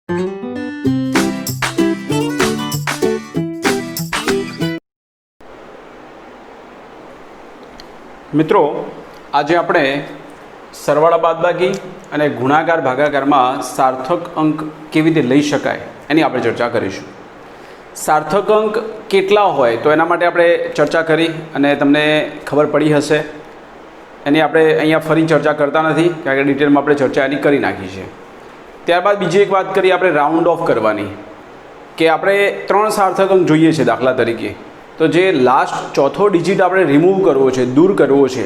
મિત્રો, આજે આપણે સરવાળા બાદબાકી અને ગુણાકાર ભાગાકારમાં સાર્થક અંક કેવી રીતે લઈ શકાય એની આપણે ચર્ચા કરીશું. સાર્થક અંક કેટલા હોય તો એના માટે આપણે ચર્ચા કરી અને તમને ખબર પડી હશે. એની આપણે અહીંયા ફરી ચર્ચા કરતા નથી કારણ કે ડિટેલમાં આપણે ચર્ચા એની કરી નાખી છે. ત્યારબાદ બીજી એક વાત કરીએ આપણે રાઉન્ડ ઓફ કરવાની, કે આપણે 3 સાર્થક અંક જોઈએ છે. દાખલા તરીકે તો જે લાસ્ટ ચોથો ડિજિટ આપણે રિમૂવ કરવો છે, દૂર કરવો છે,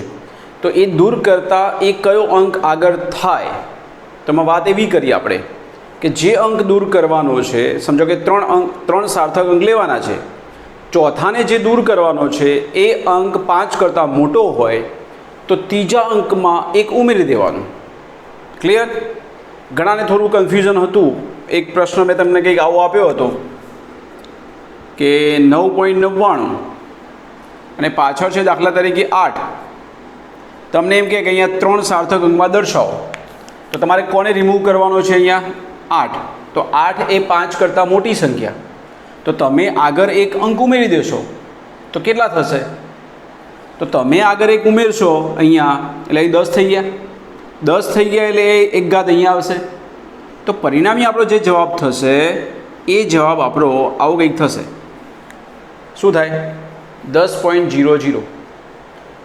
તો એ દૂર કરતાં એ કયો અંક આગળ થાય. તો વાત એવી કરીએ આપણે કે જે અંક દૂર કરવાનો છે, સમજો કે 3 સાર્થક અંક લેવાના છે, ચોથાને જે દૂર કરવાનો છે એ અંક 5 કરતાં મોટો હોય તો ત્રીજા અંકમાં એક ઉમેરી દેવાનું. ક્લિયર? ઘણાને થોડું કન્ફ્યુઝન હતું. એક પ્રશ્ન મેં તમને કંઈક આવો આપ્યો હતો કે 9.99 અને પાછળ છે દાખલા તરીકે 8. તમને એમ કે અહીંયા 3 સાર્થક અંકમાં દર્શાવો, તો તમારે કોને રિમૂવ કરવાનો છે? અહીંયા 8. તો 8 એ 5 કરતાં મોટી સંખ્યા, તો તમે આગળ એક અંક ઉમેરી દેશો તો કેટલા થશે? તો તમે આગળ એક ઉમેરશો અહીંયા એટલે અહીં 10 થઈ ગયા. 10 થઈ ગયા એટલે એક ઘાત અહીંયા આવશે. તો પરિણામી આપણો જે જવાબ થશે એ જવાબ આપણો આવો કંઈક થશે. શું થાય? 10.00.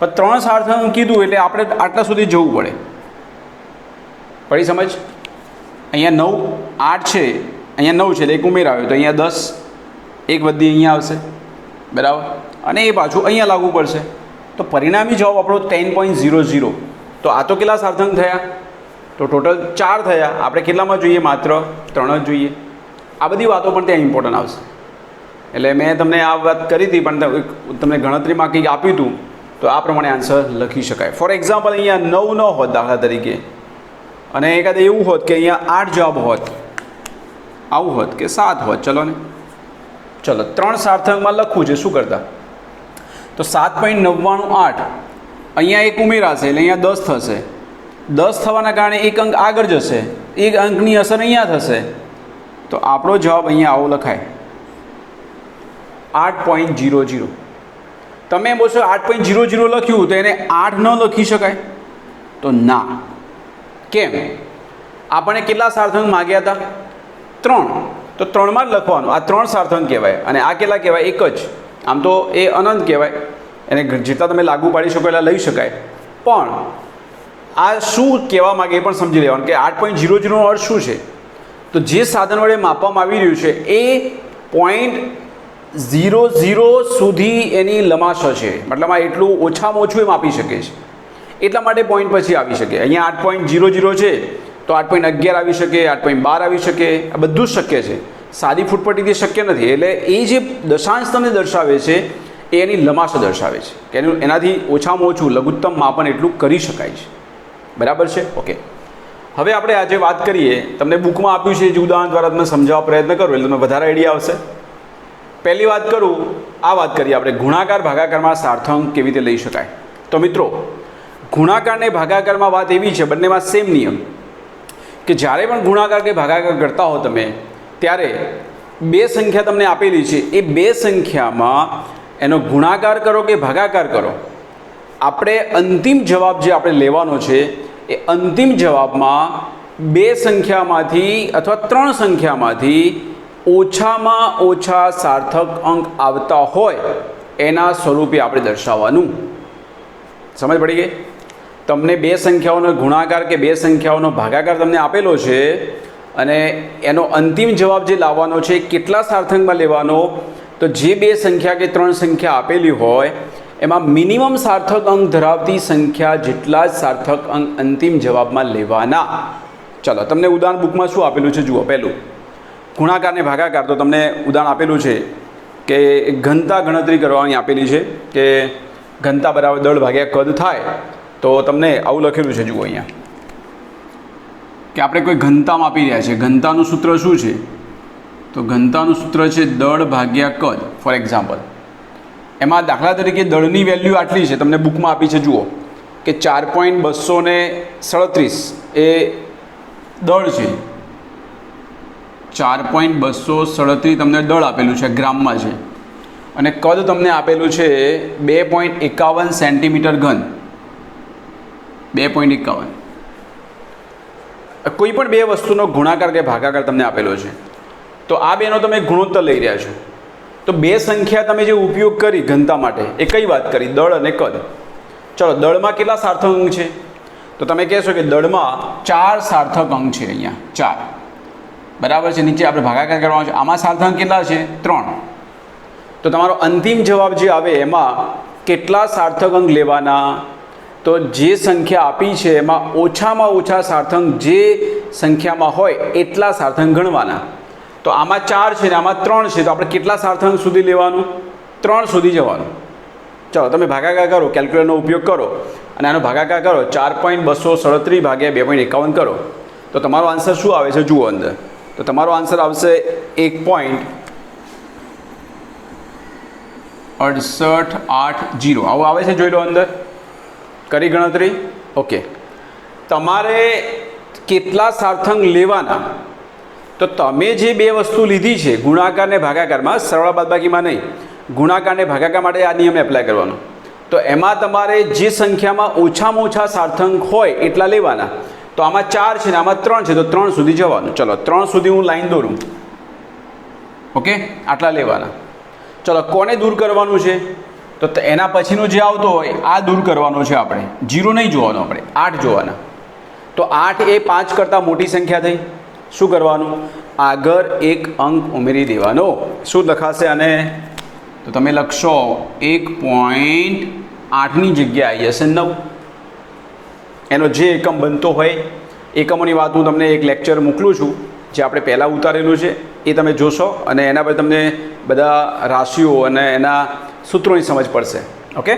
પણ 3 સાર્થક અંક કીધું એટલે આપણે આટલા સુધી જવું પડે. પડી સમજ? અહીંયા 9, 8 છે, અહીંયા 9 છે એટલે એક ઉમેરાવ્યો તો અહીંયા 10, એક વધી અહીંયા આવશે, બરાબર, અને એ પાછું અહીંયા લાગવું પડશે. તો પરિણામી જવાબ આપણો 10.00. તો આ તો કેટલા સાર્થક થયા? તો ટોટલ 4 થયા. આપણે કેટલામાં જોઈએ? માત્ર 3 જ જોઈએ. આ બધી વાતો પણ ત્યાં ઇમ્પોર્ટન્ટ આવશે. એટલે મેં તમને આ વાત કરી હતી પણ તમને ગણતરીમાં કંઈક આપ્યું હતું તો આ પ્રમાણે આન્સર લખી શકાય. ફોર એક્ઝામ્પલ અહીંયા 9 ન હોત દાખલા તરીકે, અને એકાદ એવું હોત કે અહીંયા 8 જવાબ હોત, આવું હોત કે 7 હોત. ચલો ને, ચલો 3 સાર્થકમાં લખવું છે. શું કરતા? તો 7.998 અહીંયા એક ઉમેરાશે એટલે અહીંયા 10 થશે. 10 થવાના કારણે એક અંક આગળ જશે, એક અંકની અસર અહીંયા થશે. તો આપણો જવાબ અહીંયા આવો લખાય 8.00. તમે એમ બોલશો 8.00 લખ્યું તો એને 8 ન લખી શકાય? તો ના. કેમ? આપણને કેટલા સાર્થક માગ્યા હતા? 3. તો 3માં જ લખવાનું. આ 3 સાર્થક કહેવાય અને આ કેટલા કહેવાય? એક જ. આમ તો એ અનંત કહેવાય, એને જેટલા તમે લાગુ પાડી શકો એટલા લઈ શકાય. પણ આ શું કહેવા માગે એ પણ સમજી લેવાનું કે 8.00નો અર્થ શું છે. તો જે સાધન વડે માપવામાં આવી રહ્યું છે એ 0.00 સુધી એની લંબાશ છે, મતલબ આ એટલું ઓછામાં ઓછું એ માપી શકે છે. એટલા માટે પોઈન્ટ પછી આવી શકે. અહીંયા 8.00 છે તો 8.11 આવી શકે, 8.12 આવી શકે, આ બધું જ શક્ય છે. સાદી ફૂટપટ્ટીથી શક્ય નથી. એટલે એ જે દશાંશ તમને દર્શાવે છે એ એની લંબાશ દર્શાવે છે કે એનાથી ઓછામાં ઓછું લઘુત્તમ માપન એટલું કરી શકાય છે. બરાબર છે? ઓકે. હવે આપણે આજે વાત કરીએ, તમને બુકમાં આપ્યું છે જે ઉદાહરણ દ્વારા તમે સમજાવવા પ્રયત્ન કરો એટલે તમને વધારે આઈડિયા આવશે. પહેલી વાત કરું, આ વાત કરીએ આપણે ગુણાકાર ભાગાકારમાં સાર્થક અંક કેવી રીતે લઈ શકાય. તો મિત્રો, ગુણાકાર ને ભાગાકારમાં વાત એવી છે, બંનેમાં સેમ નિયમ, કે જ્યારે પણ ગુણાકાર કે ભાગાકાર કરતા હો તમે ત્યારે 2 સંખ્યા તમને આપેલી છે, એ 2 સંખ્યામાં એનો ગુણાકાર કરો કે ભાગાકાર કરો, આપણે અંતિમ જવાબ જે આપણે લેવાનો છે એ અંતિમ જવાબમાં 2 સંખ્યામાંથી અથવા 3 સંખ્યામાંથી ઓછામાં ઓછા સાર્થક અંક આવતા હોય એના સ્વરૂપે આપણે દર્શાવવાનું. સમજ પડી ગઈ? તમને 2 સંખ્યાઓનો ગુણાકાર કે 2 સંખ્યાઓનો ભાગાકાર તમને આપેલો છે અને એનો અંતિમ જવાબ જે લાવવાનો છે કેટલા સાર્થકમાં લેવાનો, તો જે 2 સંખ્યા કે 3 સંખ્યા આપેલી હોય એમાં મિનિમમ સાર્થક અંક ધરાવતી સંખ્યા જેટલા જ સાર્થક અંક અંતિમ જવાબમાં લેવાના. ચલો, તમને ઉદાહરણ બુકમાં શું આપેલું છે જુઓ. પહેલું ગુણાકાર ને ભાગાકાર. તો તમને ઉદાહરણ આપેલું છે કે ઘનતા ગણતરી કરવાની આપેલી છે કે ઘનતા બરાબર દળ ભાગ્યા કદ થાય. તો તમને આવું લખેલું છે જુઓ અહીંયા કે આપણે કોઈ ઘનતા માપી રહ્યા છે. ઘનતાનું સૂત્ર શું છે? તો ઘનતાનું સૂત્ર છે દળ ભાગ્યા કદ. ફોર એક્ઝામ્પલ એમાં દાખલા તરીકે દળની વેલ્યુ આટલી છે, તમને બુકમાં આપી છે જુઓ કે 4.237 એ દળ છે. 4.237 તમને દળ આપેલું છે, ગ્રામમાં છે, અને કદ તમને આપેલું છે 2.51 સેન્ટીમીટર ઘન. 2.51. કોઈ પણ બે વસ્તુનો ગુણાકાર કે ભાગાકાર તમને આપેલો છે, તો આ બેનો તમે ગુણોત્તર લઈ રહ્યા છો. તો બે સંખ્યા તમે જે ઉપયોગ કરી ઘનતા માટે એ કઈ વાત કરી? દળ અને કદ. ચલો, દળમાં કેટલા સાર્થક અંક છે? તો તમે કહેશો કે દળમાં 4 સાર્થક અંક છે. અહીંયા 4, બરાબર છે. નીચે આપણે ભાગાકાર કરવાનો છે. આમાં સાર્થક અંક કેટલા છે? 3. તો તમારો અંતિમ જવાબ જે આવે એમાં કેટલા સાર્થક અંક લેવાના? તો જે સંખ્યા આપી છે એમાં ઓછામાં ઓછા સાર્થક જે સંખ્યામાં હોય એટલા સાર્થક ગણવાના. તો આમાં 4 છે ને આમાં 3 છે, તો આપણે કેટલા સાર્થક સુધી લેવાનું? 3 સુધી જવાનું. ચાલો, તમે ભાગાકાર કરો, કેલ્ક્યુલેટરનો ઉપયોગ કરો અને આનો ભાગાકાર કરો. 4.237 ભાગ્યા 2.51 કરો તો તમારો આન્સર શું આવે છે? જુઓ અંદર. તો તમારો આન્સર આવશે 1.6880. આવું આવે છે, જોઈ લો અંદર. કરી ગણતરી. ઓકે. તમારે કેટલા સાર્થક લેવાના? તો તમે જે બે વસ્તુ લીધી છે ગુણાકાર ને ભાગાકારમાં, સરળ બાદબાકીમાં નહીં, ગુણાકાર ને ભાગાકાર માટે આ નિયમને એપ્લાય કરવાનો. તો એમાં તમારે જે સંખ્યામાં ઓછામાં ઓછા સાર્થક હોય એટલા લેવાના. તો આમાં 4 છે ને આમાં 3 છે, તો 3 સુધી જવાનું. ચલો, 3 સુધી હું લાઈન દોરું. ઓકે, આટલા લેવાના. ચલો, કોને દૂર કરવાનું છે? તો એના પછીનો જે આવતો હોય આ દૂર કરવાનો છે આપણે. 0 નહીં જોવાનો, આપણે 8 જોવાના. તો 8 એ 5 કરતાં મોટી સંખ્યા થઈ. શું કરવાનું? આગળ એક અંક ઉમેરી દેવાનો. શું લખાશે આને? તો તમે લખશો 1.8ની જગ્યાએ આવી જશે 9. એનો જે એકમ બનતો હોય, એકમોની વાત હું તમને એક લેક્ચર મોકલું છું જે આપણે પહેલાં ઉતારેલું છે, એ તમે જોશો અને એના પર તમને બધા રાશિઓ અને એના સૂત્રોની સમજ પડશે. ઓકે,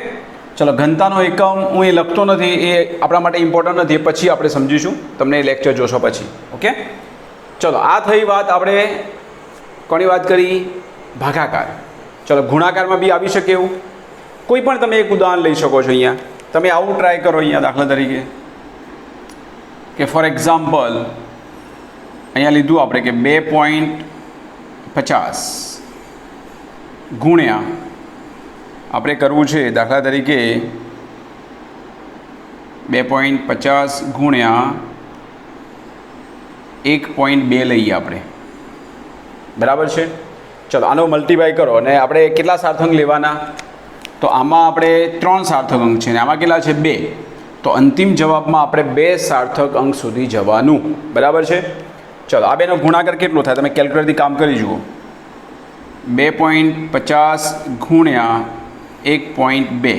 ચલો, ઘનતાનો એકમ હું એ લખતો નથી, એ આપણા માટે ઇમ્પોર્ટન્ટ નથી, એ પછી આપણે સમજીશું, તમને એ લેક્ચર જોશો પછી. ઓકે, ચલો, આ થઈ વાત. આપણે કોની વાત કરી? ભાગાકાર. ચલો, ગુણાકારમાં બી આવી શકે એવું કોઈ પણ તમે એક ઉદાહરણ લઈ શકો છો. અહીંયા તમે આવું ટ્રાય કરો. અહીંયા દાખલા તરીકે કે ફોર એક્ઝામ્પલ અહીંયા લીધું આપણે કે 2.50 ગુણ્યા આપણે કરવું છે દાખલા તરીકે 2.50 ગુણ્યા 1.2 લઈએ આપણે. બરાબર છે. ચલો, આનો મલ્ટીપ્લાય કરો અને આપણે કેટલા સાર્થક લેવાના? તો આમાં આપણે 3 સાર્થક અંક છે ને આમાં કેટલા છે? 2. તો અંતિમ જવાબમાં આપણે 2 સાર્થક અંક સુધી જવાનું. બરાબર છે. ચલો, આ બેનો ગુણાકાર કેટલો થાય? તમે કેલ્ક્યુલેટરથી કામ કરી જુઓ. 2.50 ગુણ્યા 1.2.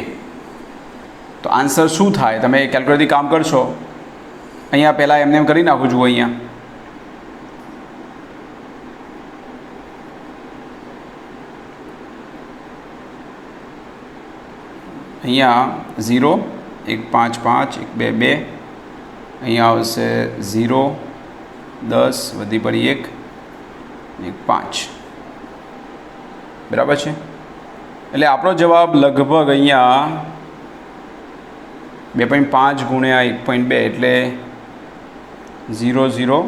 તો આન્સર શું થાય? તમે કેલ્ક્યુલેટરથી કામ કરશો. અહીંયા પહેલાં એમને એમ કરી નાખું. જુઓ, અહીંયા 0, 1 5 5 1 2 2, અહીંયા આવશે 0 10 વધી પડી 1 5. બરાબર છે. એટલે આપણો જવાબ લગભગ અહીંયા 2.5 ગુણ્યા 1.2 એટલે 0 0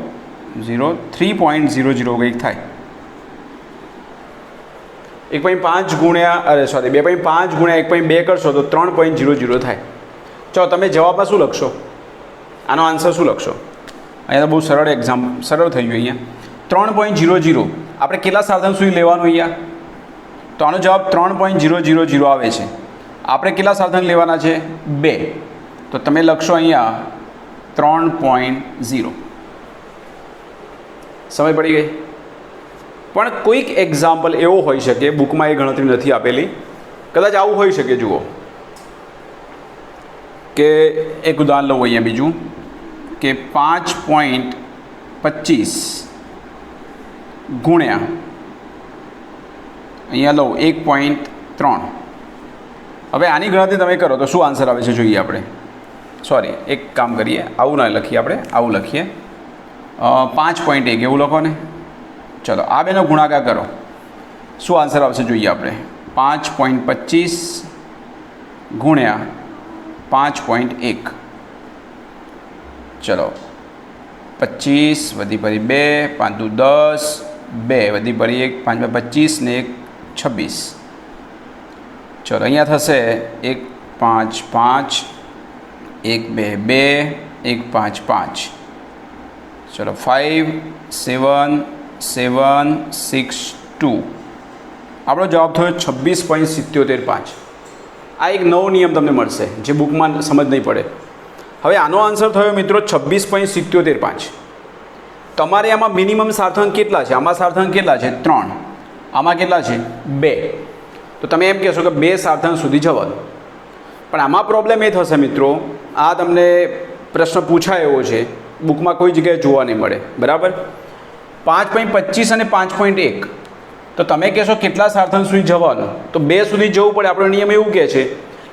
0 3.00 કંઈક થાય. 1.5 ગુણ્યા 2.5 ગુણ્યા 1.2 કરશો તો 3.00 થાય. ચાલો, તમે જવાબમાં શું લખશો? આનો આન્સર શું લખશો? અહીંયા તો બહુ સરળ સરળ થઈ ગયું. અહીંયા 3.00 આપણે કેટલા સાર્થક સુધી લેવાનું? અહીંયા તો આનો જવાબ 3.000 આવે છે. આપણે કેટલા સાર્થક લેવાના છે? 2. તો તમે લખશો અહીંયા 3.0. સમજ પડી ગઈ? પણ કોઈક એક્ઝામ્પલ એવો હોઈ શકે, બુકમાં એ ગણતરી નથી આપેલી, કદાચ આવું હોઈ શકે. જુઓ કે એક ઉદાહરણ લઉં અહીંયા બીજું કે 5.25 ગુણ્યા અહીંયા લઉં 1.3. હવે આની ગણતરી તમે કરો તો શું આન્સર આવે છે જોઈએ આપણે. સોરી, એક કામ કરીએ, આવું ના લખીએ, આપણે આવું લખીએ 5.1 એવું લખો ને. ચલો, આ બેનો ગુણાકાર કરો, શું આન્સર આવશે જોઈએ આપણે. 5.25 ગુણ્યા 5.1. ચલો, 25 વધી પડી 2 5 દુ 10 2 વધી પડી 1 5 25 ને 1 26. ચલો અહીંયા થશે 1 5 5 1 2 2 1 5 5. ચલો 5 7 7 6 2. આપણો જવાબ થયો 26.77.5. આ એક નવો નિયમ તમને મળશે જે બુકમાં સમજ નહીં પડે. હવે આનો આન્સર થયો મિત્રો 26.77.5. તમારે આમાં મિનિમમ સાર્થાંક કેટલા છે? આમાં સાર્થાંક કેટલા છે? 3. આમાં કેટલા છે? 2. તો તમે એમ કહેશો કે 2 સાર્થાંક સુધી જવાનું. પણ આમાં પ્રોબ્લેમ એ થશે મિત્રો, આ તમને પ્રશ્ન પૂછાય એવો છે, બુકમાં કોઈ જગ્યાએ જોવા નહીં મળે, બરાબર. 5.25 અને 5.1. તો તમે કહેશો કેટલા સાર્થાંક સુધી જવાનું? તો 2 સુધી જવું પડે. આપણો નિયમ એવું કહે છે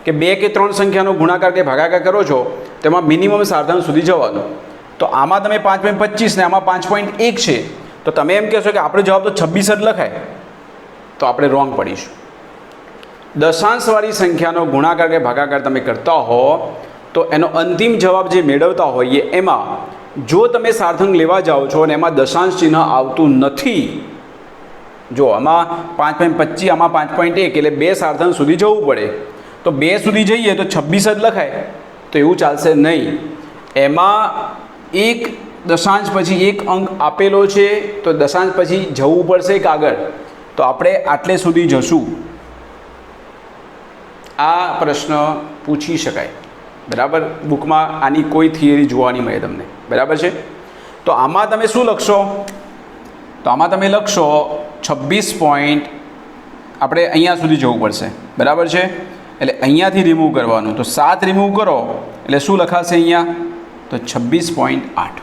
કે 2 કે 3 સંખ્યાનો ગુણાકાર કે ભાગાકાર કરો છો તેમાં મિનિમમ સાર્થાંક સુધી જવાનું. તો આમાં તમે 5.25 ને આમાં 5.1 છે, તો તમે એમ કહેશો કે આપણો જવાબ તો 26 જ લખાય. તો આપણે રોંગ પડીશું. દશાંશવાળી સંખ્યાનો ગુણાકાર કે ભાગાકાર તમે કરતા હો તો એનો અંતિમ જવાબ જે મેળવતા હોઈએ એમાં જો તમે સાર્થાંક લેવા જાઓ છો અને એમાં દશાંશ ચિહ્ન આવતું નથી, જો આમાં 5.25 આમાં 5.1 એટલે 2 સાર્થાંક સુધી જવું પડે, તો 2 સુધી જઈએ તો 26 જ લખાય. તો એવું ચાલશે નહીં. એમાં એક દશાંશ પછી એક અંક આપેલો છે, તો દશાંશ પછી જવું પડશે એક આગળ. તો આપણે આટલે સુધી જશું. આ પ્રશ્ન પૂછી શકાય, બરાબર. બુકમાં આની કોઈ થિયરી જોવા નહીં મળે તમને, બરાબર છે. તો આમાં તમે શું લખશો? તો આમાં તમે લખશો 26. આપણે અહીંયા સુધી જવું પડશે, બરાબર છે. એટલે અહીંયાથી રિમૂવ કરવાનું, તો 7 રિમૂવ કરો એટલે શું લખાશે અહીંયા? તો 26.8.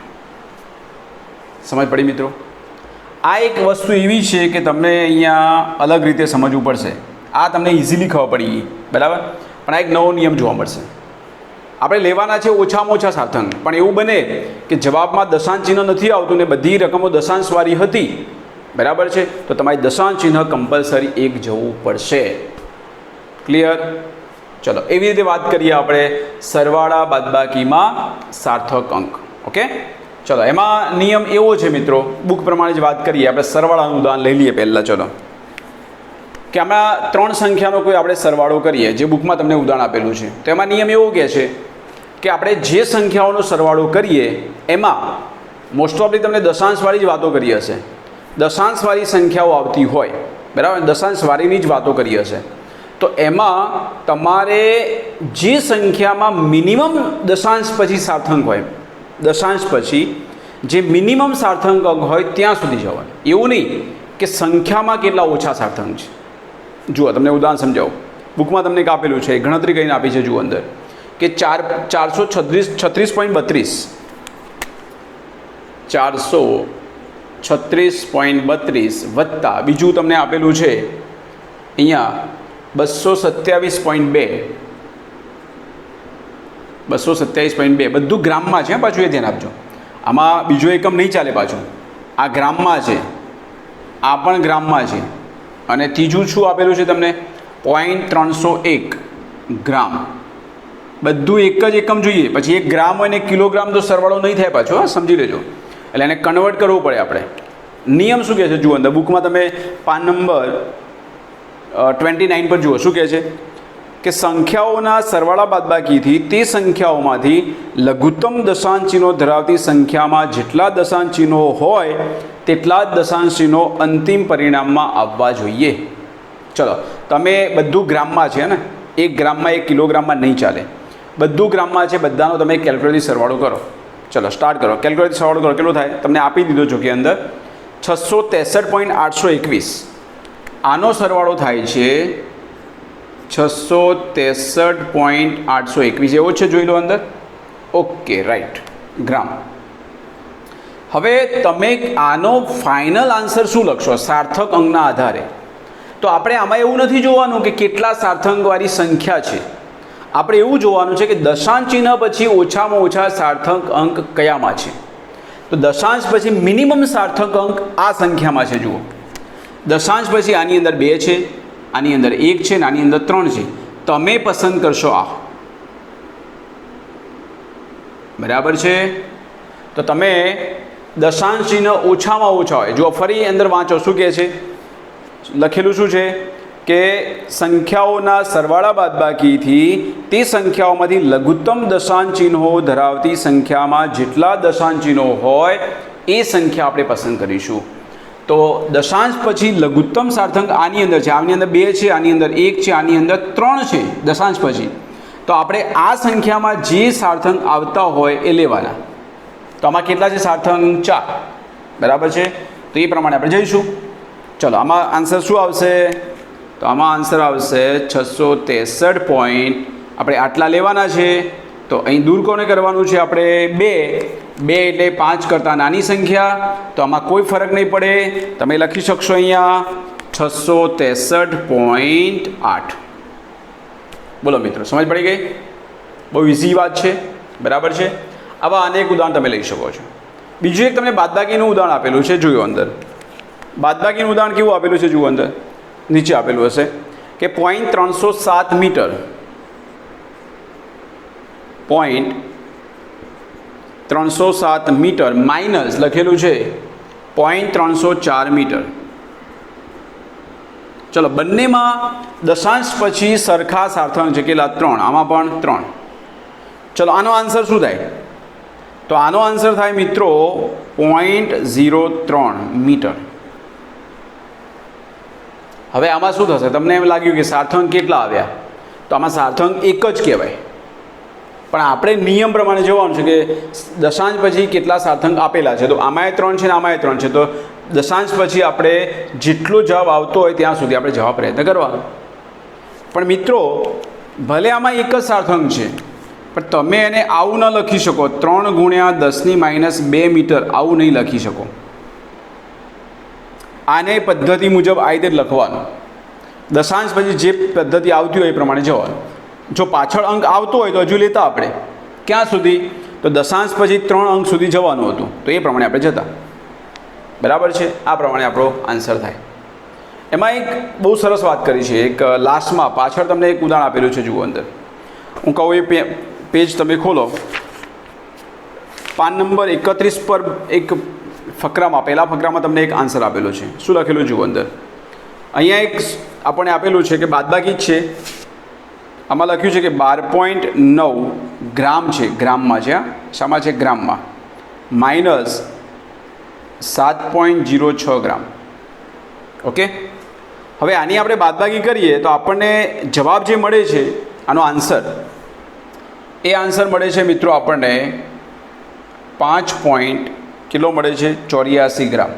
સમજ પડી મિત્રો? આ એક વસ્તુ એવી છે કે તમને અહીંયા અલગ રીતે સમજવું પડશે. આ તમને ઇઝીલી ખબર પડી ગઈ, બરાબર. પણ આ એક નવો નિયમ જોવા મળશે. આપણે લેવાના છે ઓછામાં ઓછા સાર્થાંક, પણ એવું બને કે જવાબમાં દશાંશ ચિહ્ન નથી આવતું ને બધી રકમો દશાંશવાળી હતી, બરાબર છે. તો તમારે દશાંશ ચિહ્ન કમ્પલસરી એક જવું પડશે. ક્લિયર? ચલો એવી રીતે વાત કરીએ આપણે સરવાળા બાદબાકીમાં સાર્થક અંક. ઓકે, ચલો એમાં નિયમ એવો છે મિત્રો, બુક પ્રમાણે જ વાત કરીએ. આપણે સરવાળાનું ઉદાહરણ લઈ લઈએ પહેલાં. ચલો કે આમાં 3 સંખ્યાનો કોઈ આપણે સરવાળો કરીએ, જે બુકમાં તમને ઉદાહરણ આપેલું છે. તો એમાં નિયમ એવો કહે છે કે આપણે જે સંખ્યાઓનો સરવાળો કરીએ એમાં મોસ્ટ ઓફલી તમને દશાંશવાળી જ વાતો કરી હશે. દશાંશવાળી સંખ્યાઓ આવતી હોય, બરાબર, દશાંશવાળીની જ વાતો કરી હશે. તો એમાં તમારે જે સંખ્યામાં મિનિમમ દશાંશ પછી સાર્થાંક હોય, દશાંશ પછી જે મિનિમમ સાર્થાંક અંક હોય ત્યાં સુધી જવાનું. એવું નહીં કે સંખ્યામાં કેટલા ઓછા સાર્થાંક છે. જુઓ તમને ઉદાહરણ સમજાવું. બુકમાં તમને એક આપેલું છે, ગણતરી કરીને આપી છે. જુઓ અંદર કે 436.32 436.32 વત્તા બીજું તમને આપેલું છે અહીંયા 227.2 227.2. બધું ગ્રામમાં છે પાછું, એ ધ્યાન આપજો. આમાં બીજો એકમ નહીં ચાલે પાછું. આ ગ્રામમાં છે, આ પણ ગ્રામમાં છે. અને ત્રીજું શું આપેલું છે તમને? 0.301 ગ્રામ. બધું એક જ એકમ જોઈએ. પછી 1 ગ્રામ હોય ને 1 કિલોગ્રામ તો સરવાળો નહીં થાય પાછો, સમજી લેજો. એટલે એને કન્વર્ટ કરવું પડે આપણે. નિયમ શું કહે છે જુઓ અંદર બુકમાં, તમે પાન નંબર 29 પર જુઓ. શું કહે છે કે સંખ્યાઓના સરવાળા બાદબાકીથી તે સંખ્યાઓમાંથી લઘુત્તમ દશાંશ ચિહ્નો ધરાવતી સંખ્યામાં જેટલા દશાંશ ચિહ્નો હોય તેટલા જ દશાંશ ચિહ્નો અંતિમ પરિણામમાં આવવા જોઈએ. ચલો તમે બધું ગ્રામમાં છે ને, 1 ગ્રામમાં 1 કિલોગ્રામમાં નહીં ચાલે. બધું ગ્રામમાં છે, બધાનો તમે કેલ્ક્યુલેટરથી સરવાળો કરો. ચલો સ્ટાર્ટ કરો. કેલ્ક્યુલેટરથી સરવાળો કરો. કેટલો થાય? તમને આપી દીધો છો કે અંદર 663.821. આનો સરવાળો થાય છે 663.821. એવો છે, જોઈ લો અંદર. ઓકે, રાઈટ, ગ્રામ. હવે તમે આનો ફાઇનલ આન્સર શું લખશો સાર્થક અંકના આધારે? તો આપણે આમાં એવું નથી જોવાનું કે કેટલા સાર્થકવાળી સંખ્યા છે. આપણે એવું જોવાનું છે કે દશાંશ ચિહ્ન પછી ઓછામાં ઓછા સાર્થક અંક કયામાં છે. તો દશાંશ પછી મિનિમમ સાર્થક અંક આ સંખ્યામાં છે. જુઓ, દશાંશ પછી આની અંદર 2 છે, આની અંદર 1 છે, આની અંદર 3 છે. તમે પસંદ કરશો આ, બરાબર છે. તો તમે દશાંશ ચિહ્ન ઓછામાં ઓછા હોય, જો ફરી અંદર વાંચો શું કહે છે, લખેલું શું છે કે સંખ્યાઓના સરવાળા બાદબાકીથી તે સંખ્યાઓમાંથી લઘુત્તમ દશાંશ ચિહ્નો ધરાવતી સંખ્યામાં જેટલા દશાંશ ચિહ્નો હોય એ સંખ્યા આપણે પસંદ કરીશું. તો દશાંશ પછી લઘુત્તમ સાર્થંક આની અંદર છે, આની અંદર 2 છે, આની અંદર 1 છે, આની અંદર 3 છે દશાંશ પછી. તો આપણે આ સંખ્યામાં જે સાર્થંક આવતા હોય એ લેવાના. તો આમાં કેટલા છે સાર્થંક? 4. બરાબર છે. તો એ પ્રમાણે આપણે જઈશું. ચલો આમાં આન્સર શું આવશે? તો આમાં આન્સર આવશે 663 પોઈન્ટ. આપણે આટલા લેવાના છે. તો અહીં દૂર કોને કરવાનું છે આપણે? 2 એટલે 5 કરતાં નાની સંખ્યા. તો આમાં કોઈ ફરક નહીં પડે, તમે લખી શકશો અહીંયા 663.8. બોલો મિત્રો, સમજ પડી ગઈ? બહુ ઇઝી વાત છે. બરાબર છે. આવા અનેક ઉદાહરણ તમે લઈ શકો છો. બીજું એક તમને બાદબાકીનું ઉદાહરણ આપેલું છે, જોયો અંદર. બાદબાકીનું ઉદાહરણ કેવું આપેલું છે? જુઓ અંદર નીચે આપેલું હશે કે 0.307 મીટર, 0.307 મીટર માઇનસ લખેલું છે 0.304 મીટર. ચલો, બંનેમાં દશાંશ પછી સરખા સાર્થંક છે, કેટલા? 3. આમાં પણ 3. ચલો, આનો આન્સર શું થાય? તો આનો આન્સર થાય મિત્રો 0.03 મીટર. હવે આમાં શું થશે? તમને એમ લાગ્યું કે સાર્થંક કેટલા આવ્યા? તો આમાં સાર્થંક એક જ કહેવાય, પણ આપણે નિયમ પ્રમાણે જોવાનું છે કે દશાંશ પછી કેટલા સાર્થંક આપેલા છે. તો આમાંય 3 છે ને આમાંય 3 છે. તો દશાંશ પછી આપણે જેટલો જવાબ આવતો હોય ત્યાં સુધી આપણે જવા પ્રયત્ન કરવાનો. પણ મિત્રો, ભલે આમાં એક જ સાર્થંક છે, પણ તમે એને આવું ન લખી શકો. 3 × 10⁻² મીટર આવું નહીં લખી શકો. આને પદ્ધતિ મુજબ આ રીતે લખવાનું. દશાંશ પછી જે પદ્ધતિ આવતી હોય એ પ્રમાણે જવાનું. જો પાછળ અંક આવતો હોય તો હજુ લેતા આપણે ક્યાં સુધી? તો દશાંશ પછી 3 અંક સુધી જવાનું હતું, તો એ પ્રમાણે આપણે જતા. બરાબર છે. આ પ્રમાણે આપણો આન્સર થાય. એમાં એક બહુ સરસ વાત કરી છે, એક લાસ્ટમાં પાછળ તમને એક ઉદાહરણ આપેલું છે. જુઓ અંદર હું કહું એ પેજ તમે ખોલો. પાન નંબર 31 પર એક ફકરામાં, પહેલા ફકરામાં તમને એક આન્સર આપેલો છે. શું લખેલું? જુઓ અંદર અહીંયા એક આપણને આપેલું છે કે બાદબાકી જ છે. આમાં લખ્યું છે કે 12.9 ગ્રામ છે, ગ્રામમાં છે. શામાં છે? ગ્રામમાં. માઇનસ 7.06 ગ્રામ. ઓકે. હવે આની આપણે બાદબાકી કરીએ તો આપણને જવાબ જે મળે છે, આનો આન્સર, એ આન્સર મળે છે મિત્રો આપણને 5. કેટલો મળે છે? 84 ગ્રામ.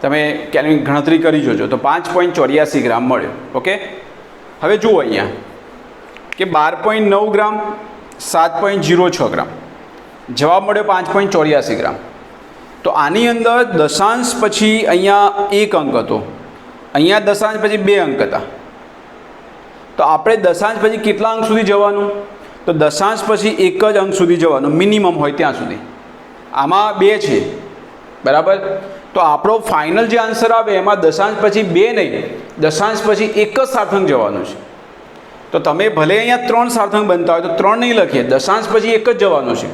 તમે ક્યાંની ગણતરી કરી જોજો. તો 5.84 ગ્રામ મળ્યો. ઓકે. હવે જુઓ અહીંયા કે 12.9 ગ્રામ, 7.06 ગ્રામ. જવાબ મળ્યો 5.84 ગ્રામ. તો આની અંદર દશાંશ પછી અહીંયા 1 અંક હતો, અહીંયા દશાંશ પછી 2 અંક હતા. તો આપણે દશાંશ પછી કેટલા અંક સુધી જવાનું? તો દશાંશ પછી 1 જ અંક સુધી જવાનું, મિનિમમ હોય ત્યાં સુધી. આમાં 2 છે. બરાબર. તો આપણો ફાઇનલ જે આન્સર આવે એમાં દશાંશ પછી 2 નહીં, દશાંશ પછી 1 જ સાર્થંક જવાનું છે. તો તમે ભલે અહીંયા 3 સાર્થંક બનતા હોય તો 3 નહીં લખીએ, દશાંશ પછી 1 જ જવાનું છે.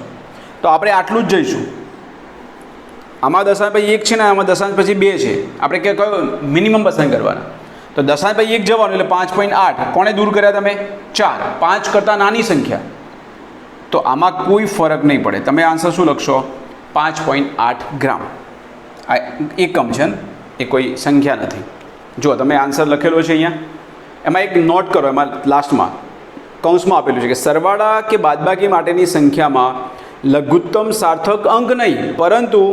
તો આપણે આટલું જ જઈશું. આમાં દશાંશ પછી 1 છે ને આમાં દશાંશ પછી 2 છે. આપણે કયો મિનિમમ પસંદ કરવાના? તો દશાંશ પછી 1 જવાનું એટલે 5.8. કોણે દૂર કર્યા તમે? 4. 5 કરતાં નાની સંખ્યા. તો આમાં કોઈ ફરક નહીં પડે. તમે આન્સર શું લખશો? 5.8 ગ્રામ. આ એકમ છે ને, એ કોઈ સંખ્યા નથી. જો તમે આન્સર લખેલો છે અહીંયા, એમાં એક નોટ કરો. એમાં લાસ્ટમાં કૌંસમાં આપેલું છે કે સરવાળા કે બાદબાકી માટેની સંખ્યામાં લઘુત્તમ સાર્થક અંક નહીં, પરંતુ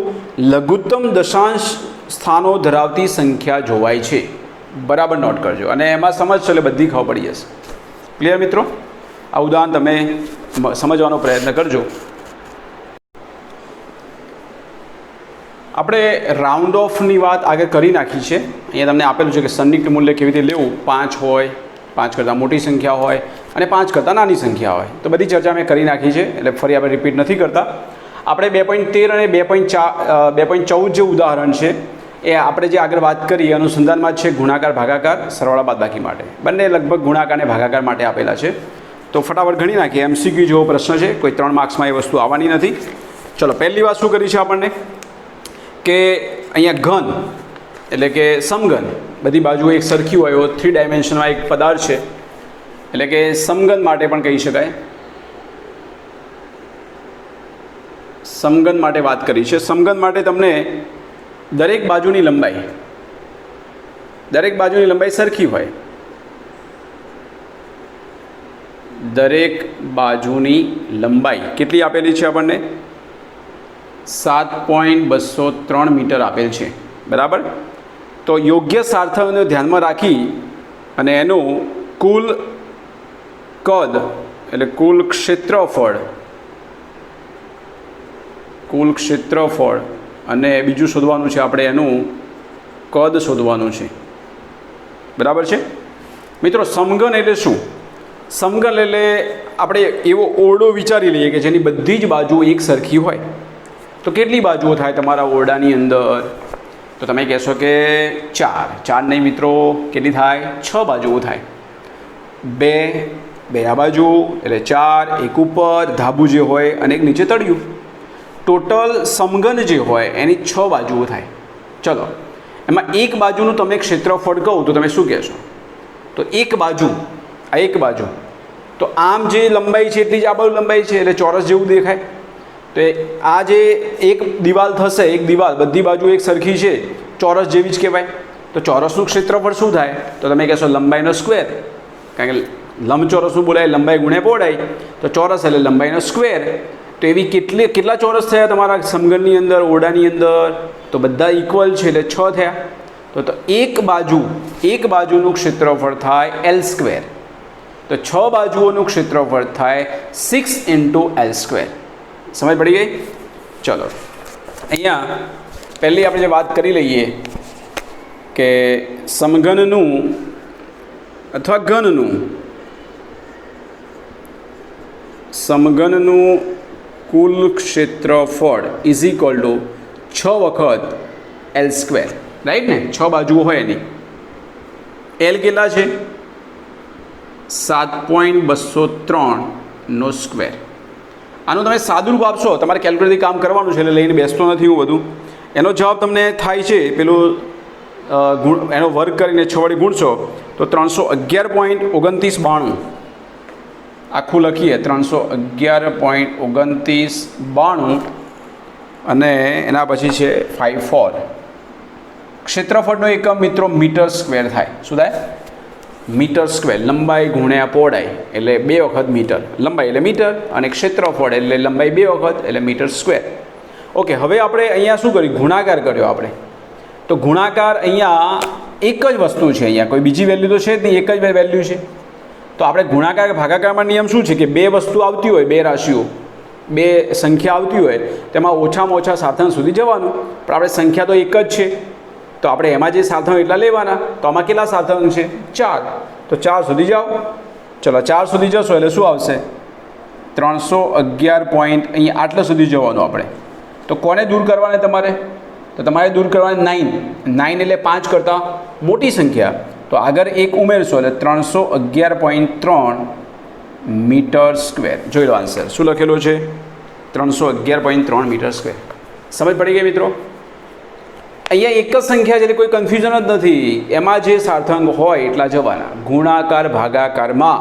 લઘુત્તમ દશાંશ સ્થાનો ધરાવતી સંખ્યા જોવાય છે. બરાબર નોટ કરજો અને એમાં સમજશો એટલે બધી ખબર પડી જશે. ક્લિયર મિત્રો? આ ઉદાહરણ તમે સમજવાનો પ્રયત્ન કરજો. આપણે રાઉન્ડ ઓફની વાત આગળ કરી નાખી છે. અહીંયા તમને આપેલું છે કે સંનિગ્ધ મૂલ્ય કેવી રીતે લેવું. 5 હોય, 5 કરતાં મોટી સંખ્યા હોય અને 5 કરતાં નાની સંખ્યા હોય. તો બધી ચર્ચા મેં કરી નાખી છે, એટલે ફરી આપણે રિપીટ નથી કરતા. આપણે 2.13 અને 2.14 જે ઉદાહરણ છે એ આપણે જે આગળ વાત કરી અનુસંધાનમાં જ છે. ગુણાકાર ભાગાકાર સરવાળા બાદબાકી માટે બંને લગભગ ગુણાકાર અને ભાગાકાર માટે આપેલા છે. તો ફટાફટ ગણી નાખીએ. MCQ જેવો પ્રશ્ન છે, કોઈ 3 માર્ક્સમાં એ વસ્તુ આવવાની નથી. ચલો પહેલી વાત શું કરી છે આપણને કે અહીંયા ઘન એટલે કે સમઘન બધી બાજુ એક સરખી હોય એવો 3 ડાયમેન્શનમાં એક પદાર્થ છે એટલે કે સમઘન માટે પણ કહી શકાય. સમઘન માટે વાત કરી છે. સમઘન માટે તમને દરેક બાજુની લંબાઈ સરખી હોય. દરેક બાજુની લંબાઈ કેટલી આપેલી છે આપણને? 7.203 મીટર આપેલ છે. બરાબર. તો યોગ્ય સારથંગને ધ્યાનમાં રાખી અને એનું કુલ કદ એટલે કુલ ક્ષેત્રફળ અને બીજું શોધવાનું છે આપણે, એનું કદ શોધવાનું છે. બરાબર છે મિત્રો. સમઘન એટલે શું? સમઘન એટલે આપણે એવો ઓરડો વિચારી લઈએ કે જેની બધી જ બાજુઓ એક સરખી હોય. તો કેટલી બાજુઓ થાય તમારા ઓરડાની અંદર? તો તમે કહેશો કે 4 નહીં મિત્રો, કેટલી થાય? 6 બાજુઓ થાય. બે આ બાજુ એટલે 4, એક ઉપર ધાબુ જે હોય અને એક નીચે તળિયું. ટોટલ સમઘન જે હોય એની 6 બાજુઓ થાય. ચલો એમાં એક બાજુનું તમે ક્ષેત્રફળ કહું તો તમે શું કહેશો? તો એક બાજુ તો આમ જે લંબાઈ છે એટલી જ આ બાજુ લંબાઈ છે એટલે ચોરસ જેવું દેખાય. તો આ જે એક દિવાલ થશે, એક દિવાલ બધી બાજુ એક સરખી છે, ચોરસ જેવી જ કહેવાય. તો ચોરસનું ક્ષેત્રફળ શું થાય? તો તમે કહેશો લંબાઈનો સ્ક્વેર, કારણ કે લંબચોરસનું બોલાય લંબાઈ ગુણ્યા પહોળાઈ, તો ચોરસ એટલે લંબાઈનો સ્ક્વેર. તો એવી કેટલા ચોરસ થયા તમારા સમઘનની અંદર, ઓરડાની અંદર? તો બધા ઇક્વલ છે એટલે 6 થયા. તો એક બાજુનું ક્ષેત્રફળ થાય L². તો 6 બાજુઓનું ક્ષેત્રફળ થાય 6 × L². સમજ પડી ગઈ? ચલો અહીંયા પહેલી આપણે જે વાત કરી લઈએ કે સમઘનનું અથવા ઘનનું કુલ ક્ષેત્રફળ ઇઝ ઇક્વલ ટુ 6 વખત L². રાઈટ ને? 6 બાજુઓ હોય એની. L કેટલા છે? 7.203 નો સ્ક્વેર. આનું તમે સાદુરૂપ આપશો, તમારે કેલ્ક્યુલેટરથી કામ કરવાનું છે એટલે લઈને બેસતો નથી હું બધું. એનો જવાબ તમને થાય છે પેલું એનો વર્ગ કરીને 6 વડે ગુણશો તો 311.2992 આખું લખીએ 311.2992 અને એના પછી છે 54. ક્ષેત્રફળનો એકમ મિત્રો મીટર સ્ક્વેર થાય. શું થાય? Meter square. લંબાઈ ગુણ્યા પહોળાઈ એટલે 2 વખત મીટર. લંબાઈ એટલે મીટર અને ક્ષેત્રફળ એટલે લંબાઈ 2 વખત એટલે મીટર સ્ક્વેર. ઓકે, હવે આપણે અહીંયા શું કર્યું? ગુણાકાર કર્યો આપણે. તો ગુણાકાર અહીંયા એક જ વસ્તુ છે, અહીંયા કોઈ બીજી વેલ્યુ તો છે જ નહીં, એક જ વેલ્યુ છે. તો આપણે ગુણાકાર ભાગાકારમાં નિયમ શું છે કે 2 વસ્તુ આવતી હોય, 2 રાશિઓ, 2 સંખ્યા આવતી હોય તેમાં ઓછામાં ઓછા સાધન સુધી જવાનું. પણ આપણે સંખ્યા તો એક જ છે તો આપણે એમાં જે સાધન એટલા લેવાના. તો આમાં કેટલા સાધન છે? 4. તો 4 સુધી જાઓ. ચલો 4 સુધી જશો એટલે શું આવશે? 311 પોઈન્ટ અહીંયા આટલા સુધી જવાનું આપણે. તો કોને દૂર કરવાને તમારે? તો તમારે દૂર કરવાની 9 એટલે 5 કરતાં મોટી સંખ્યા. તો આગળ 1 ઉમેરશો એટલે 311.3 મીટર સ્ક્વેર. જોઈ લો આન્સર શું લખેલો છે? 311.3 મીટર સ્ક્વેર. સમજ પડી ગઈ મિત્રો? અહીંયા એક જ સંખ્યા છે એટલે કોઈ કન્ફ્યુઝન જ નથી. એમાં જે સાર્થંગ હોય એટલા જવાના. ગુણાકાર ભાગાકારમાં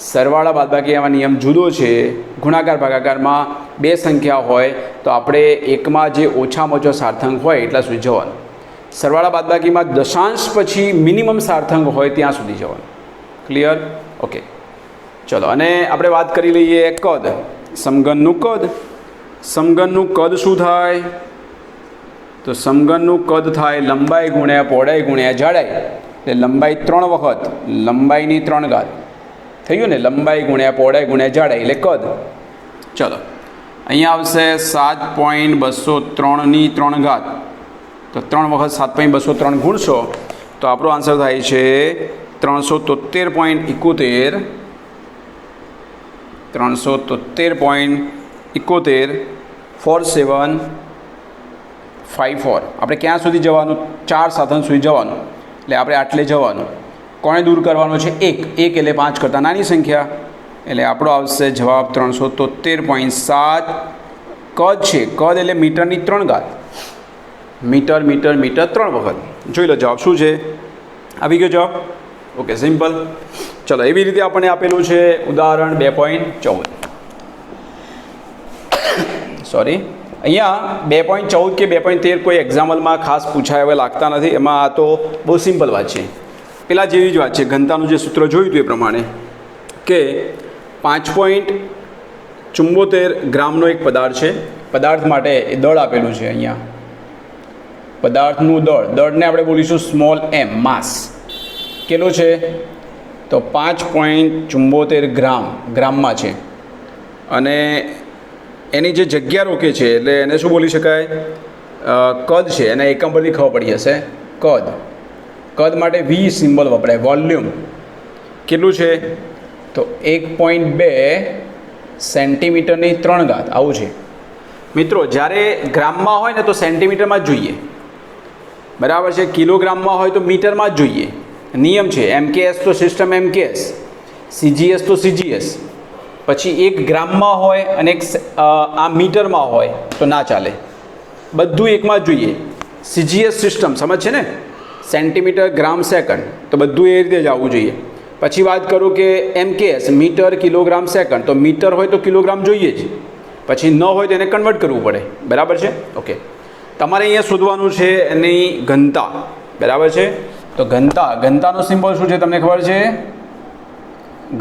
સરવાળા બાદબાકી એમાં નિયમ જુદો છે. ગુણાકાર ભાગાકારમાં 2 સંખ્યા હોય તો આપણે એકમાં જે ઓછામાં ઓછો સાર્થંગ હોય એટલા સુધી જવાનું. સરવાળા બાદબાકીમાં દશાંશ પછી મિનિમમ સાર્થંગ હોય ત્યાં સુધી જવાનું. ક્લિયર? ઓકે ચલો. અને આપણે વાત કરી લઈએ કદ. સમઘનનું કદ. સમઘનનું કદ શું થાય? તો સમઘનનું કદ થાય લંબાઈ ગુણ્યા પહોળાઈ ગુણ્યા જાડાઈ. એટલે લંબાઈ 3 વખત લંબાઈની 3 ઘાત થઈ ગયું ને? લંબાઈ ગુણ્યા પહોળાઈ ગુણ્યા જાડાઈ એટલે કદ. ચલો અહીંયા આવશે 7.203 ની 3 ઘાત. તો 3 વખત 7.203 ગુણશો તો આપણો આન્સર થાય છે 373.71 4754. આપણે ક્યાં સુધી જવાનું? 4 સાધન સુધી જવાનું. એટલે આપણે આટલે જવાનું. કોને દૂર કરવાનો છે? 1 એટલે 5 કરતાં નાની સંખ્યા. એટલે આપણો આવશે જવાબ 373.7 કદ છે, કદ એટલે મીટરની 3 ઘાત, મીટર મીટર મીટર 3 વખત. જોઈ લો જવાબ શું છે, આવી ગયો જવાબ. Okay, simple. ચલો, એવી રીતે આપણને આપેલું છે ઉદાહરણ 2.14. સોરી, અહીંયા 2.14 કે 2.13 કોઈ એક્ઝામ્પલમાં ખાસ પૂછાય હવે લાગતા નથી. એમાં આ તો બહુ સિમ્પલ વાત છે, પેલા જેવી જ વાત છે. ઘનતાનું જે સૂત્ર જોયું હતું એ પ્રમાણે કે 5.74 ગ્રામનો એક પદાર્થ છે. પદાર્થ માટે એ દળ આપેલું છે. અહીંયા પદાર્થનું દળને આપણે બોલીશું સ્મોલ એમ, માસ. કેટલું છે તો 5.74 ગ્રામમાં છે. અને એની જે જગ્યા રોકે છે એટલે એને શું બોલી શકાય, કદ છે. એને એકમ પરથી ખબર પડી જશે. કદ માટે વી સિમ્બોલ વપરાય. વોલ્યુમ કેટલું છે તો 1.2 સેન્ટીમીટરની 3 ઘાત, આવું છે. મિત્રો, જ્યારે ગ્રામમાં હોય ને તો સેન્ટીમીટરમાં જ જોઈએ, બરાબર છે. કિલોગ્રામમાં હોય તો મીટરમાં જ જોઈએ. નિયમ છે MKS તો સિસ્ટમ MKS, CGS તો CGS. પછી એક ગ્રામમાં હોય અને એક આ મીટરમાં હોય તો ના ચાલે, બધું એકમાં જ જોઈએ. CGS સિસ્ટમ સમજ છે ને, સેન્ટીમીટર ગ્રામ સેકન્ડ, તો બધું એ રીતે જ આવવું જોઈએ. પછી વાત કરું કે MKS મીટર કિલોગ્રામ સેકન્ડ, તો મીટર હોય તો કિલોગ્રામ જોઈએ જ, પછી ન હોય તો એને કન્વર્ટ કરવું પડે, બરાબર છે. ઓકે, તમારે અહીંયા શોધવાનું છે એની ઘનતા, બરાબર છે. તો ઘનતાનો સિમ્બોલ શું છે તમને ખબર છે?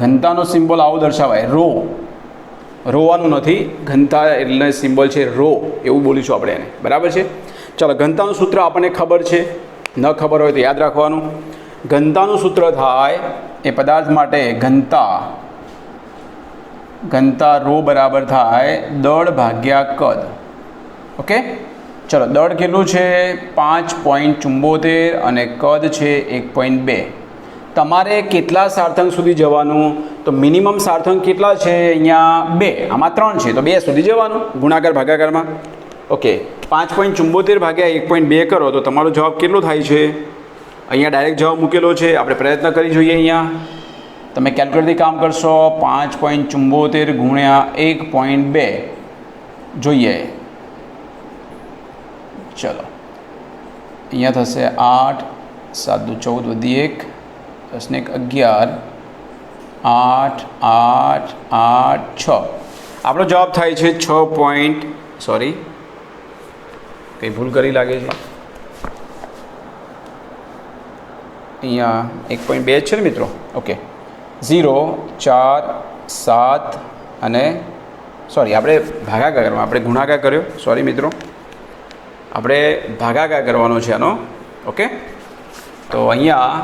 ઘનતાનો સિમ્બોલ આવો દર્શાવાય, રોવાનું નથી. ઘનતા એટલે સિમ્બોલ છે રો, એવું બોલીશું આપણે એને, બરાબર છે. ચાલો, ઘનતાનું સૂત્ર આપણને ખબર છે, ન ખબર હોય તો યાદ રાખવાનું. ઘનતાનું સૂત્ર થાય એ પદાર્થ માટે ઘનતા રો બરાબર થાય દળ ભાગ્યા કદ. ઓકે, ચલો, દળ કેટલું છે 5.74 અને કદ છે 1.2. તમારે કેટલા સાર્થંક સુધી જવાનું, તો મિનિમમ સાર્થંક કેટલા છે અહીંયા 2, આમાં 3 છે તો 2 સુધી જવાનું ગુણાકાર ભાગાકારમાં. ઓકે, 5.74 ભાગ્યા 1.2 કરો તો તમારો જવાબ કેટલો થાય છે? અહીંયા ડાયરેક્ટ જવાબ મૂકેલો છે, આપણે પ્રયત્ન કરી જોઈએ. અહીંયા તમે કેલ્ક્યુલેટરથી કામ કરશો. 5.74 ગુણ્યા 1.2 જોઈએ. ચલો, અહીંયા થશે 8, 7 દુ 14 વધી 1, 10 ને 11, 8, 8, 8, 6. આપણો જવાબ થાય છે 6. સોરી, કંઈ ભૂલ કરી લાગે છે. અહીંયા 1.2 છે ને મિત્રો. ઓકે, 0, 4, 7 અને સોરી, આપણે ભાગાકાર કરવામાં, આપણે ગુણાકાર કર્યો. સોરી મિત્રો, આપણે ભાગાકાર કરવાનો છે આનો. ઓકે, તો અહીંયા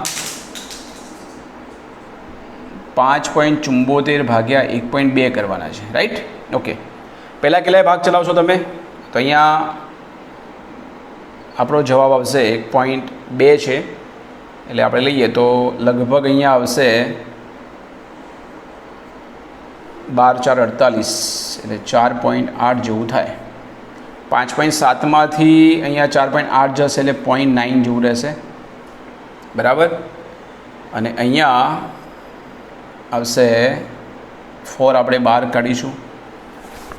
5.74 ભાગ્યા 1.2 કરવાના છે, રાઈટ. ઓકે, પહેલાં કેટલાય ભાગ ચલાવશો તમે? તો અહીંયા આપણો જવાબ આવશે 1.2 છે, એટલે આપણે લઈએ તો લગભગ અહીંયા આવશે 12, 4, 48, એટલે 4.8 જેવું થાય. 5.7માંથી અહીંયા 4.8 જશે એટલે 0.9 જેવું રહેશે, બરાબર. અને અહીંયા આવશે 4, આપણે 12 કાઢીશું.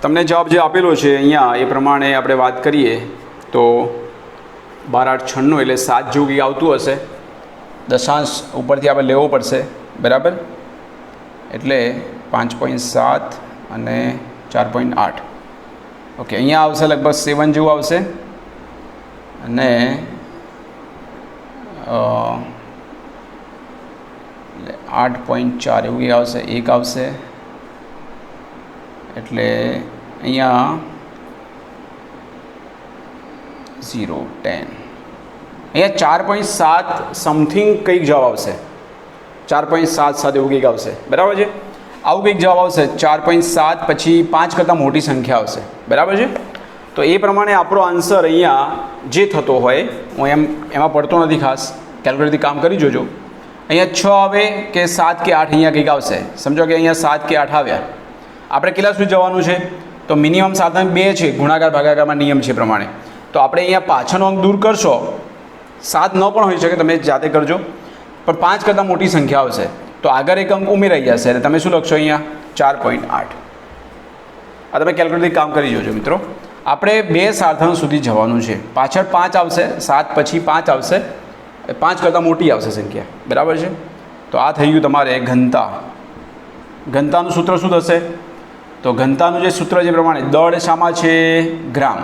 તમને જવાબ જે આપેલો છે અહીંયા એ પ્રમાણે આપણે વાત કરીએ તો 12, 8, 96 એટલે 7 જેવું કંઈક આવતું હશે. દશાંશ ઉપરથી આપણે લેવો પડશે, બરાબર. એટલે 5.7 અને 4.8. ઓકે, અહીંયા આવશે લગભગ 7 જેવું આવશે અને 8.4 એવું આવશે, 1 આવશે. એટલે અહીંયા 0, 10. અહીંયા 4.7 સમથિંગ કંઈક જવાબ આવશે. 4.77 એવું કંઈક આવશે, બરાબર છે. આવું કંઈક જવાબ આવશે. 4.7 પછી 5 કરતાં મોટી સંખ્યા આવશે, બરાબર છે. તો એ પ્રમાણે આપણો આન્સર અહીંયા જે થતો હોય, હું એમાં પડતો નથી ખાસ, કેલ્ક્યુલેટરથી કામ કરી જોજો. અહીંયા 6 આવે કે 7 કે 8 અહીંયા કંઈક આવશે. સમજો કે અહીંયા 7 કે 8 આવ્યા. આપણે કેટલા સુધી જવાનું છે? તો મિનિમમ સાધન 2 છે, ગુણાકાર ભાગાકારમાં નિયમ છે પ્રમાણે. તો આપણે અહીંયા પાછળનો અંક દૂર કરશો, 7 ન પણ હોઈ શકે, તમે જાતે કરજો, પણ 5 કરતાં મોટી સંખ્યા આવશે તો આગળ એક અંક ઉમેરાઈ જશે એટલે તમે શું લખશો અહીંયા 4.8. આ તમે કેલ્ક્યુલેટરથી કામ કરી જોજો મિત્રો. આપણે 2 સારથણ સુધી જવાનું છે. પાછળ 5 આવશે, 7 પછી 5 આવશે, 5 કરતાં મોટી આવશે સંખ્યા, બરાબર છે. તો આ થઈ ગયું તમારે ઘનતા. ઘનતાનું સૂત્ર શું થશે? તો ઘનતાનું જે સૂત્ર જે પ્રમાણે દળ શામાં છે? ગ્રામ,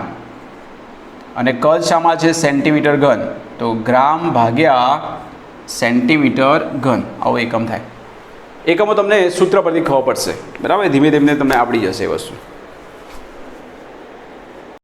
અને કદ શામાં છે? સેન્ટીમીટર ઘન. તો ગ્રામ ભાગ્યા સેન્ટીમીટર ઘન, આવો એકમ થાય. એકમો તમને સૂત્ર પરથી ખબર પડશે, બરાબર. ધીમે ધીમે તમને આવડી જશે એ વસ્તુ.